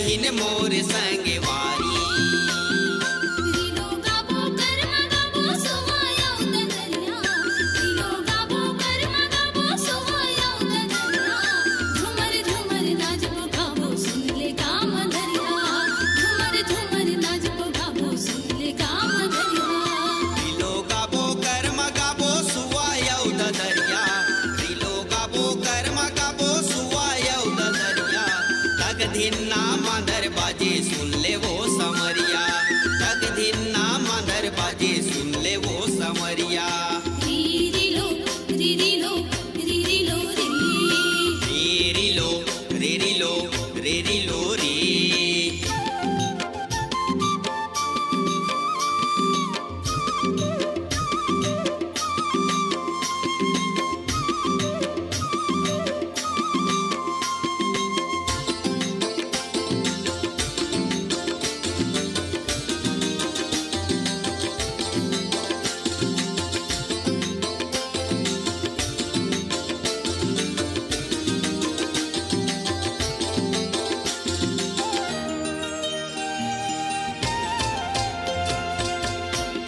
बहिन मोर संगे वारी। धिन्ना मांदर बाजे सुन ले वो समरिया, तक धिन्ना मांदर बाजे सुन ले वो समरिया। रीरी लो रीरी लो रीरी लो रीरी लो रीरी लो रीरी लो री।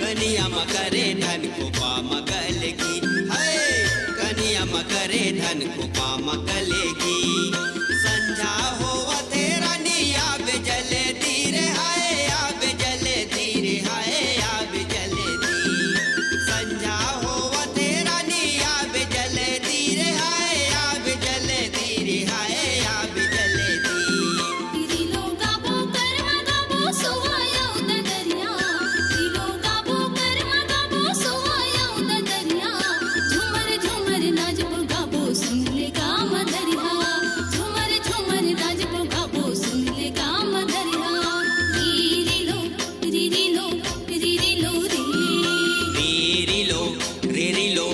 कनिया मकरे धन को पामकल की, है कनिया मकरे धन को पामकलेगी। संझा होवा तेरा निया जले धीरे हाय, आब जले धीरे हाय, आब जले दी। संझा होवा तेरा निया जले धीरे हाय, आब जले धीरे हाय, आब जले दी। रीलो गाबो कर्मा गाबो सुवाया उदरिया, रीलो गाबो कर्मा गाबो सुवाया उदरिया। झुमर झुमर नाचबो गाबो सुन ले काम दरिया, झुमर झुमर नाचबो गाबो सुन ले काम दरिया। रीरी लो रीरी लो रीरी लो री। रीरी लो रीरी लो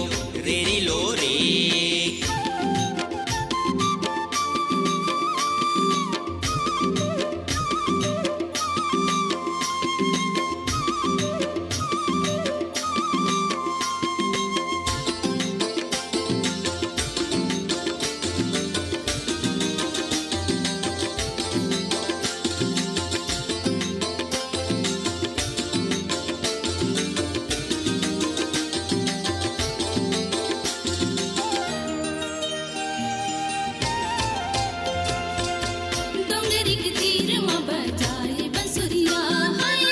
रीरी लो री। डोंगरी के तीर में बजाए बंसुरिया, हाय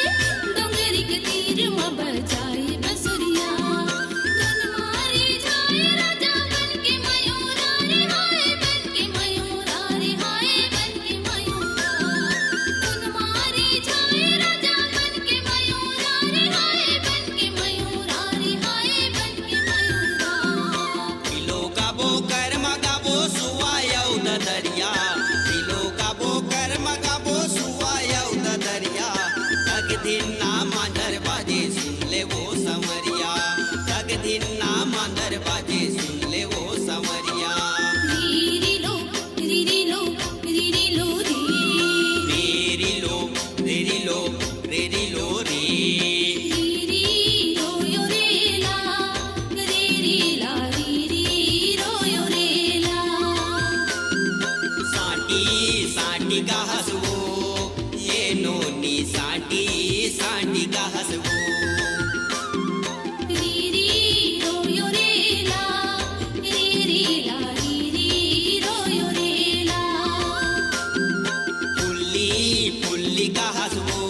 डोंगरी के तीर में बजाए बंसुरिया। धन मारे जाए राजा बन के मयूरा रे, हाय बन के मयूरा रे, हाय बन के मयूरा। धन मारे जाए राजा बन के मयूरा रे, हाय बन के मयूरा रे, हाय बन के मयूरा। दिलो गाबो कर्म गाबो सुवाया उदरिया, दिलो गाबो कर्म गाबो सुवाया उदरिया। तक धिन्ना मांदर बाजे सुन ले वो समरिया, तक धिन्ना मांदर बाजे सुन ले वो समरिया। रीरी लो रीरी लो रीरी लो री। रीरी लो रीरी लो रीरी लो री। रीरी रो यो रेला, रीरी ला रीरी रो यो रेला। साटी साटी का हसवो, ये नोनी साटी साटी का हसवो। रीरी रो यो रेला, रीरी ला रीरी रो यो रेला। फुल्ली फुल्ली का हसवो,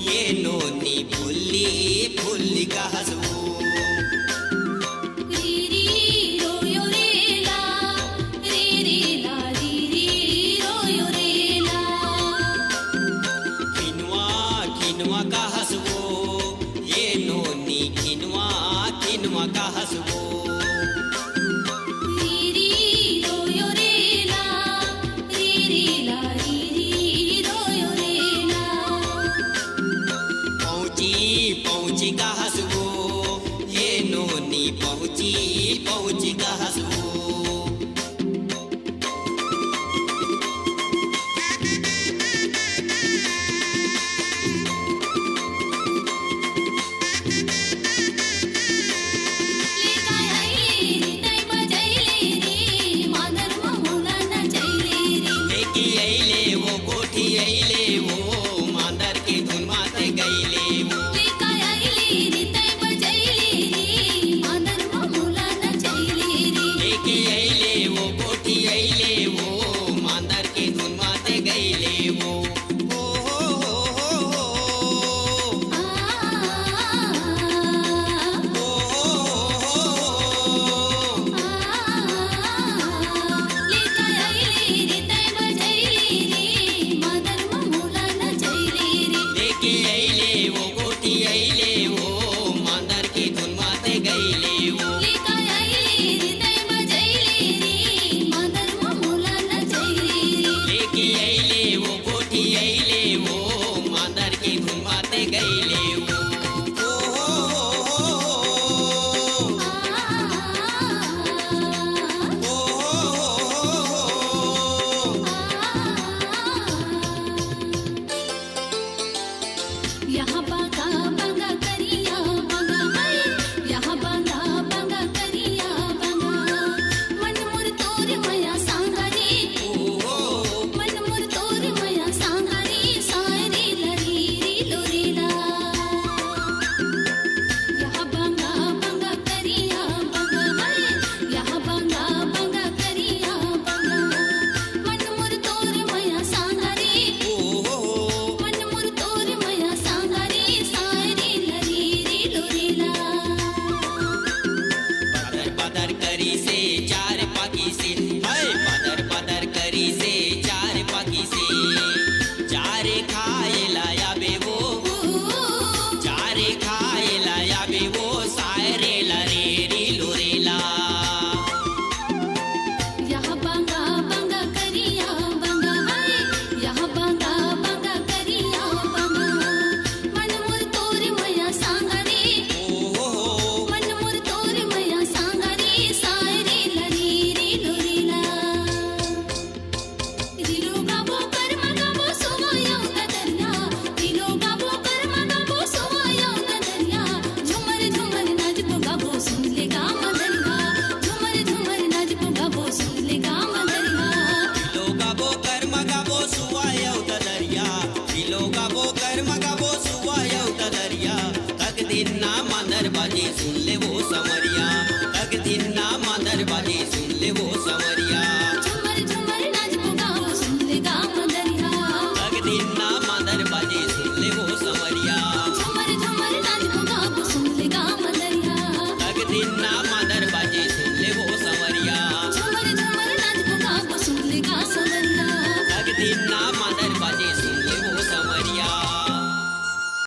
ये नोनी फुल्ली फुल्ली का हसवो। रीरी रो यो रेला, रीरी ला रीरी रो यो रेला। किनवा किनवा का हसवो, गईले वो मांदर के धुन माते गईले वो लेका आईले रे तै बजैले रे मांदर मामूला नचैले रे लेके अइले वो कोठी अइले वो मांदर के धुन माते गईले वो लेका आईले रे तै बजैले रे मांदर मामूला नचैले रे लेके अइले वो कोठी अइले वो मांदर के धुन माते गईले वो लेका आईले रे तै बजैले रे मांदर मामूला नचैले रे लेके अइले वो कोठी अइले वो मांदर के धुन माते गईले वो यहाँ बागा बागा करिया बागा हाय यहाँ बागा बागा करिया बागा मन मोर तोर मया सांगा रे मन मोर तोर मया सांगा रे सारे लरी रे लोरेला यहाँ बागा बागा करिया बागा हाय यहाँ बागा बागा करिया बागा मन मोर तोर मया सांगा रे मन मोर तोर मया सांगा रे सारे लरी रे लोरेला पदर पदर करी से चार पाकी से हाय पदर पदर करी से चार पाकी से चार खा